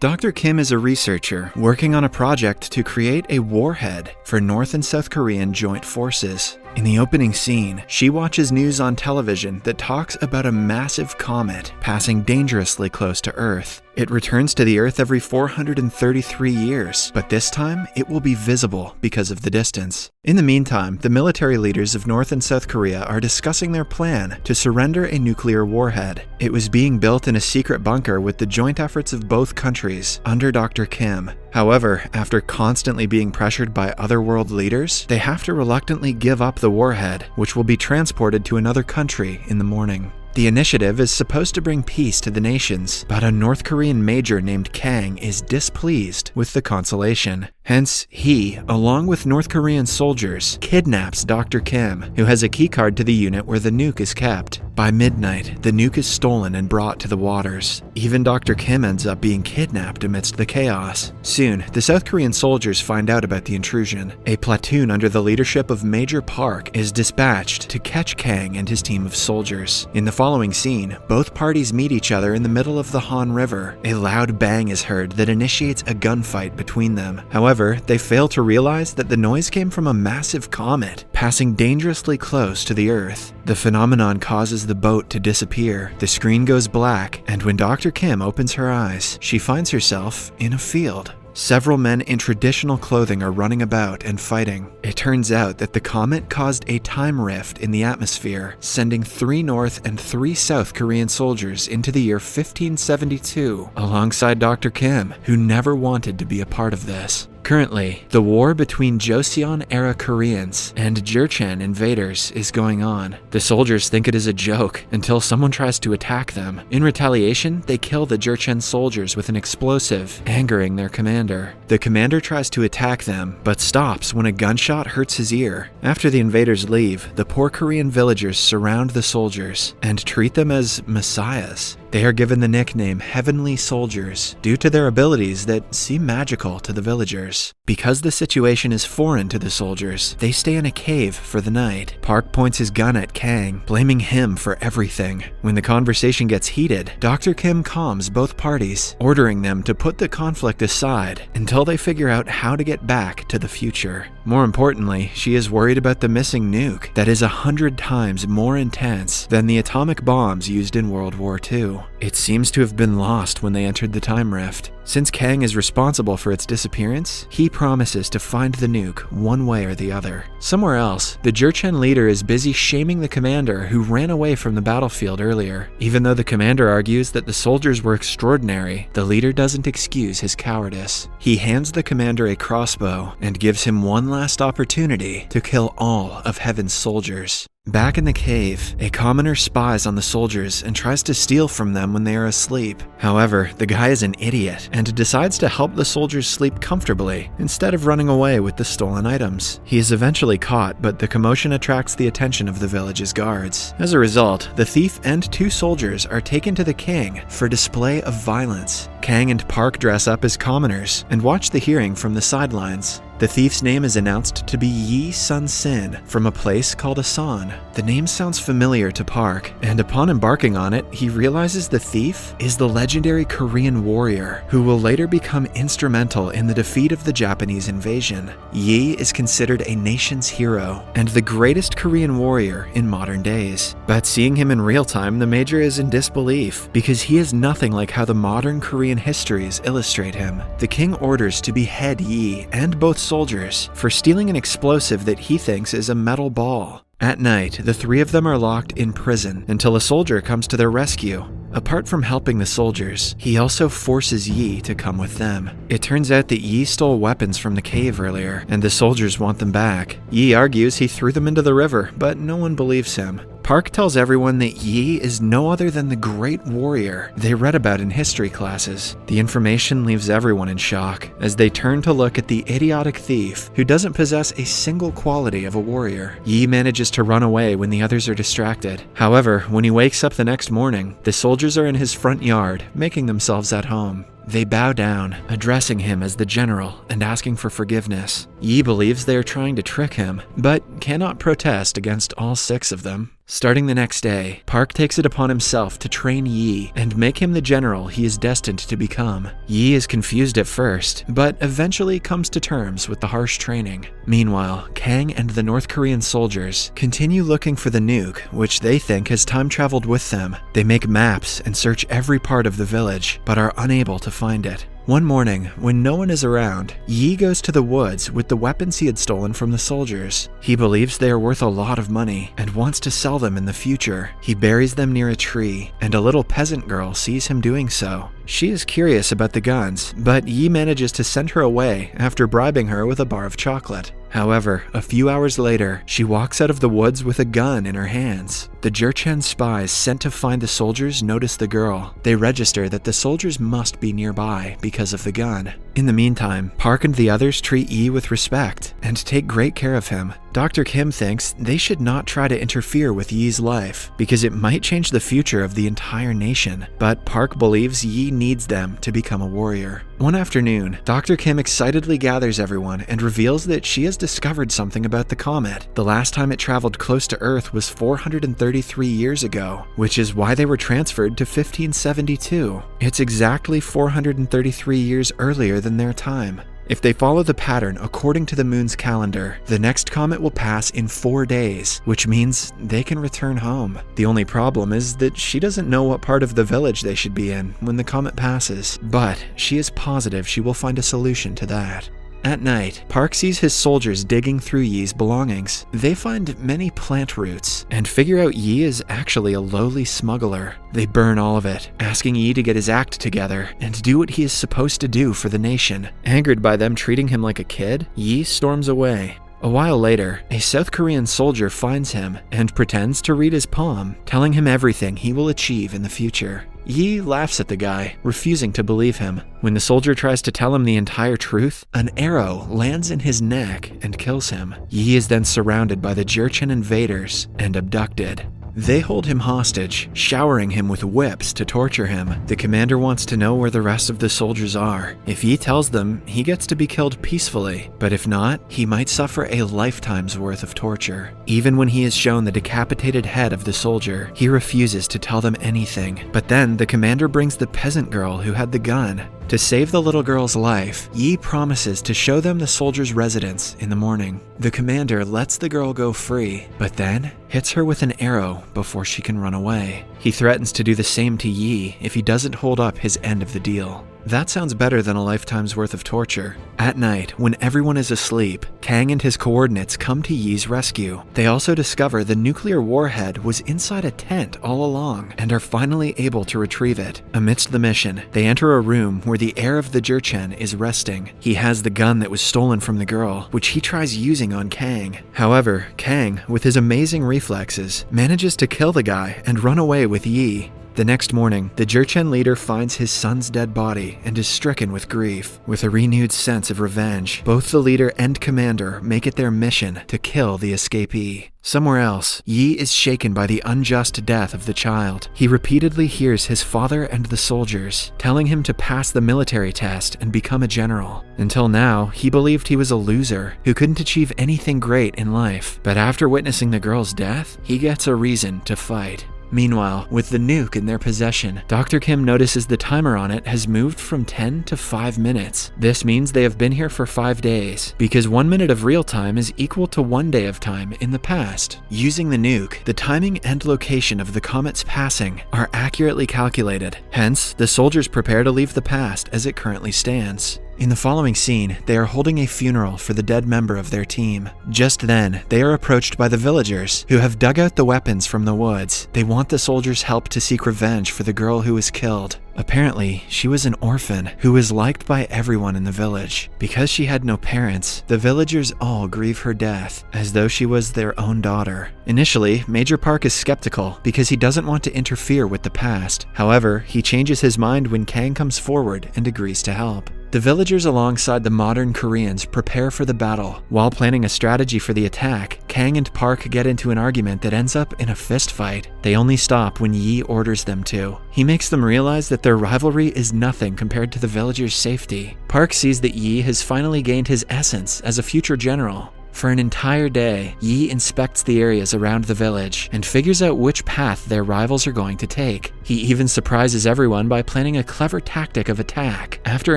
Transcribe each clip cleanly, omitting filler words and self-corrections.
Dr. Kim is a researcher working on a project to create a warhead for North and South Korean joint forces. In the opening scene, she watches news on television that talks about a massive comet passing dangerously close to Earth. It returns to the Earth every 433 years, but this time it will be visible because of the distance. In the meantime, the military leaders of North and South Korea are discussing their plan to surrender a nuclear warhead. It was being built in a secret bunker with the joint efforts of both countries under Dr. Kim. However, after constantly being pressured by other world leaders, they have to reluctantly give up the warhead, which will be transported to another country in the morning. The initiative is supposed to bring peace to the nations, but a North Korean major named Kang is displeased with the consolation. Hence, he, along with North Korean soldiers, kidnaps Dr. Kim, who has a keycard to the unit where the nuke is kept. By midnight, the nuke is stolen and brought to the waters. Even Dr. Kim ends up being kidnapped amidst the chaos. Soon, the South Korean soldiers find out about the intrusion. A platoon under the leadership of Major Park is dispatched to catch Kang and his team of soldiers. In the following scene, both parties meet each other in the middle of the Han River. A loud bang is heard that initiates a gunfight between them. However, they fail to realize that the noise came from a massive comet passing dangerously close to the Earth. The phenomenon causes the boat to disappear. The screen goes black, and when Dr. Kim opens her eyes, she finds herself in a field. Several men in traditional clothing are running about and fighting. It turns out that the comet caused a time rift in the atmosphere, sending 3 North and 3 South Korean soldiers into the year 1572, alongside Dr. Kim, who never wanted to be a part of this. Currently, the war between Joseon-era Koreans and Jurchen invaders is going on. The soldiers think it is a joke until someone tries to attack them. In retaliation, they kill the Jurchen soldiers with an explosive, angering their commander. The commander tries to attack them, but stops when a gunshot hurts his ear. After the invaders leave, the poor Korean villagers surround the soldiers and treat them as messiahs. They are given the nickname Heavenly Soldiers due to their abilities that seem magical to the villagers. Because the situation is foreign to the soldiers, they stay in a cave for the night. Park points his gun at Kang, blaming him for everything. When the conversation gets heated, Dr. Kim calms both parties, ordering them to put the conflict aside until they figure out how to get back to the future. More importantly, she is worried about the missing nuke that is 100 times more intense than the atomic bombs used in World War II. It seems to have been lost when they entered the time rift. Since Kang is responsible for its disappearance, he promises to find the nuke one way or the other. Somewhere else, the Jurchen leader is busy shaming the commander who ran away from the battlefield earlier. Even though the commander argues that the soldiers were extraordinary, the leader doesn't excuse his cowardice. He hands the commander a crossbow and gives him one last opportunity to kill all of Heaven's soldiers. Back in the cave, a commoner spies on the soldiers and tries to steal from them when they are asleep. However, the guy is an idiot and decides to help the soldiers sleep comfortably instead of running away with the stolen items. He is eventually caught, but the commotion attracts the attention of the village's guards. As a result, the thief and 2 soldiers are taken to the king for display of violence. Kang and Park dress up as commoners and watch the hearing from the sidelines. The thief's name is announced to be Yi Sun-sin from a place called Asan. The name sounds familiar to Park, and upon embarking on it, he realizes the thief is the legendary Korean warrior who will later become instrumental in the defeat of the Japanese invasion. Yi is considered a nation's hero and the greatest Korean warrior in modern days. But seeing him in real time, the major is in disbelief because he is nothing like how the modern Korean histories illustrate him. The king orders to behead Yi and both soldiers for stealing an explosive that he thinks is a metal ball. At night, the 3 of them are locked in prison until a soldier comes to their rescue. Apart from helping the soldiers, he also forces Yi to come with them. It turns out that Yi stole weapons from the cave earlier, and the soldiers want them back. Yi argues he threw them into the river, but no one believes him. Park tells everyone that Yi is no other than the great warrior they read about in history classes. The information leaves everyone in shock as they turn to look at the idiotic thief who doesn't possess a single quality of a warrior. Yi manages to run away when the others are distracted. However, when he wakes up the next morning, the soldiers are in his front yard, making themselves at home. They bow down, addressing him as the general and asking for forgiveness. Yi believes they are trying to trick him, but cannot protest against all 6 of them. Starting the next day, Park takes it upon himself to train Yi and make him the general he is destined to become. Yi is confused at first, but eventually comes to terms with the harsh training. Meanwhile, Kang and the North Korean soldiers continue looking for the nuke, which they think has time traveled with them. They make maps and search every part of the village, but are unable to find it. One morning, when no one is around, Yi goes to the woods with the weapons he had stolen from the soldiers. He believes they are worth a lot of money and wants to sell them in the future. He buries them near a tree, and a little peasant girl sees him doing so. She is curious about the guns, but Yi manages to send her away after bribing her with a bar of chocolate. However, a few hours later, she walks out of the woods with a gun in her hands. The Jurchen spies sent to find the soldiers notice the girl. They register that the soldiers must be nearby because of the gun. In the meantime, Park and the others treat Yi with respect and take great care of him. Dr. Kim thinks they should not try to interfere with Yi's life because it might change the future of the entire nation, but Park believes Yi needs them to become a warrior. One afternoon, Dr. Kim excitedly gathers everyone and reveals that she has discovered something about the comet. The last time it traveled close to Earth was 433 years ago, which is why they were transferred to 1572. It's exactly 433 years earlier than their time. If they follow the pattern according to the moon's calendar, the next comet will pass in 4 days, which means they can return home. The only problem is that she doesn't know what part of the village they should be in when the comet passes, but she is positive she will find a solution to that. At night, Park sees his soldiers digging through Yi's belongings. They find many plant roots and figure out Yi is actually a lowly smuggler. They burn all of it, asking Yi to get his act together and do what he is supposed to do for the nation. Angered by them treating him like a kid, Yi storms away. A while later, a South Korean soldier finds him and pretends to read his palm, telling him everything he will achieve in the future. Yi laughs at the guy, refusing to believe him. When the soldier tries to tell him the entire truth, an arrow lands in his neck and kills him. Yi is then surrounded by the Jurchen invaders and abducted. They hold him hostage, showering him with whips to torture him. The commander wants to know where the rest of the soldiers are. If Yi tells them, he gets to be killed peacefully, but if not, he might suffer a lifetime's worth of torture. Even when he is shown the decapitated head of the soldier, he refuses to tell them anything. But then the commander brings the peasant girl who had the gun. To save the little girl's life, Yi promises to show them the soldier's residence in the morning. The commander lets the girl go free, but then hits her with an arrow before she can run away. He threatens to do the same to Yi if he doesn't hold up his end of the deal. That sounds better than a lifetime's worth of torture. At night, when everyone is asleep, Kang and his coordinates come to Yi's rescue. They also discover the nuclear warhead was inside a tent all along and are finally able to retrieve it. Amidst the mission, they enter a room where the heir of the Jurchen is resting. He has the gun that was stolen from the girl, which he tries using on Kang. However, Kang, with his amazing reflexes, manages to kill the guy and run away with Yi. The next morning, the Jurchen leader finds his son's dead body and is stricken with grief. With a renewed sense of revenge, both the leader and commander make it their mission to kill the escapee. Somewhere else, Yi is shaken by the unjust death of the child. He repeatedly hears his father and the soldiers telling him to pass the military test and become a general. Until now, he believed he was a loser who couldn't achieve anything great in life. But after witnessing the girl's death, he gets a reason to fight. Meanwhile, with the nuke in their possession, Dr. Kim notices the timer on it has moved from 10 to 5 minutes. This means they have been here for 5 days, because 1 minute of real time is equal to 1 day of time in the past. Using the nuke, the timing and location of the comet's passing are accurately calculated. Hence, the soldiers prepare to leave the past as it currently stands. In the following scene, they are holding a funeral for the dead member of their team. Just then, they are approached by the villagers, who have dug out the weapons from the woods. They want the soldiers' help to seek revenge for the girl who was killed. Apparently, she was an orphan who was liked by everyone in the village. Because she had no parents, the villagers all grieve her death, as though she was their own daughter. Initially, Major Park is skeptical because he doesn't want to interfere with the past. However, he changes his mind when Kang comes forward and agrees to help. The villagers alongside the modern Koreans prepare for the battle. While planning a strategy for the attack, Kang and Park get into an argument that ends up in a fist fight. They only stop when Yi orders them to. He makes them realize that their rivalry is nothing compared to the villagers' safety. Park sees that Yi has finally gained his essence as a future general. For an entire day, Yi inspects the areas around the village and figures out which path their rivals are going to take. He even surprises everyone by planning a clever tactic of attack after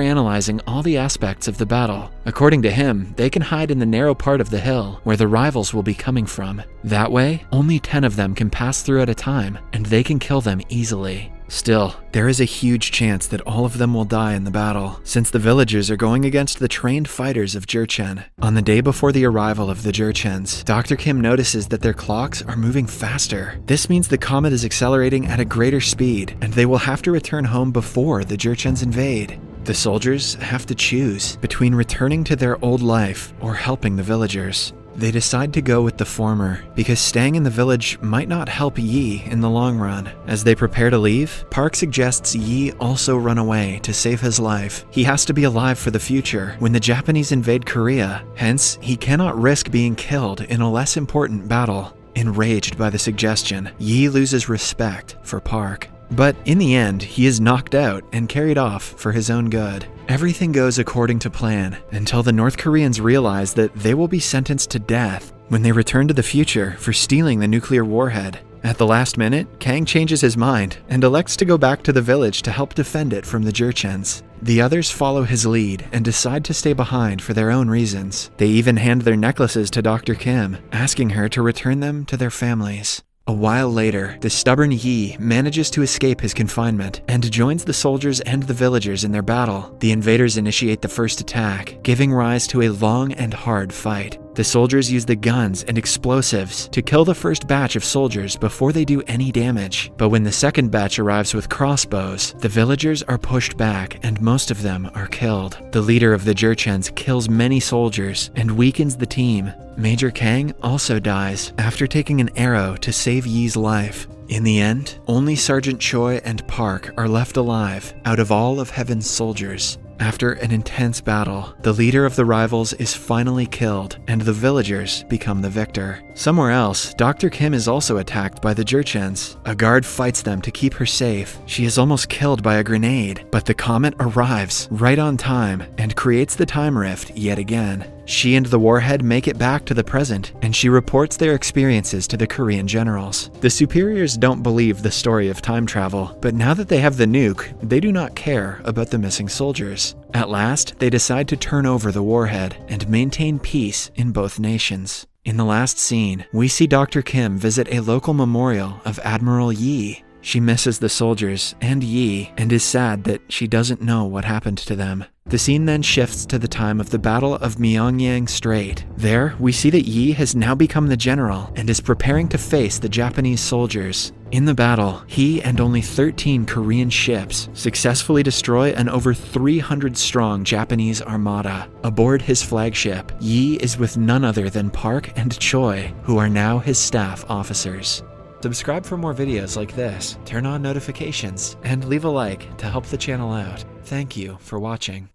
analyzing all the aspects of the battle. According to him, they can hide in the narrow part of the hill where the rivals will be coming from. That way, only 10 of them can pass through at a time, and they can kill them easily. Still, there is a huge chance that all of them will die in the battle, since the villagers are going against the trained fighters of Jurchen. On the day before the arrival of the Jurchens, Dr. Kim notices that their clocks are moving faster. This means the comet is accelerating at a greater speed, and they will have to return home before the Jurchens invade. The soldiers have to choose between returning to their old life or helping the villagers. They decide to go with the former, because staying in the village might not help Yi in the long run. As they prepare to leave, Park suggests Yi also run away to save his life. He has to be alive for the future when the Japanese invade Korea, hence he cannot risk being killed in a less important battle. Enraged by the suggestion, Yi loses respect for Park. But in the end, he is knocked out and carried off for his own good. Everything goes according to plan until the North Koreans realize that they will be sentenced to death when they return to the future for stealing the nuclear warhead. At the last minute, Kang changes his mind and elects to go back to the village to help defend it from the Jurchens. The others follow his lead and decide to stay behind for their own reasons. They even hand their necklaces to Dr. Kim, asking her to return them to their families. A while later, the stubborn Yi manages to escape his confinement and joins the soldiers and the villagers in their battle. The invaders initiate the first attack, giving rise to a long and hard fight. The soldiers use the guns and explosives to kill the first batch of soldiers before they do any damage. But when the second batch arrives with crossbows, the villagers are pushed back and most of them are killed. The leader of the Jurchens kills many soldiers and weakens the team. Major Kang also dies after taking an arrow to save Yi's life. In the end, only Sergeant Choi and Park are left alive out of all of Heaven's soldiers. After an intense battle, the leader of the rivals is finally killed, and the villagers become the victor. Somewhere else, Dr. Kim is also attacked by the Jurchens. A guard fights them to keep her safe. She is almost killed by a grenade, but the comet arrives right on time and creates the time rift yet again. She and the warhead make it back to the present, and she reports their experiences to the Korean generals. The superiors don't believe the story of time travel, but now that they have the nuke, they do not care about the missing soldiers. At last, they decide to turn over the warhead and maintain peace in both nations. In the last scene, we see Dr. Kim visit a local memorial of Admiral Yi. She misses the soldiers and Yi and is sad that she doesn't know what happened to them. The scene then shifts to the time of the Battle of Myeongyang Strait. There, we see that Yi has now become the general and is preparing to face the Japanese soldiers. In the battle, he and only 13 Korean ships successfully destroy an over 300-strong Japanese armada. Aboard his flagship, Yi is with none other than Park and Choi, who are now his staff officers. Subscribe for more videos like this, turn on notifications, and leave a like to help the channel out. Thank you for watching.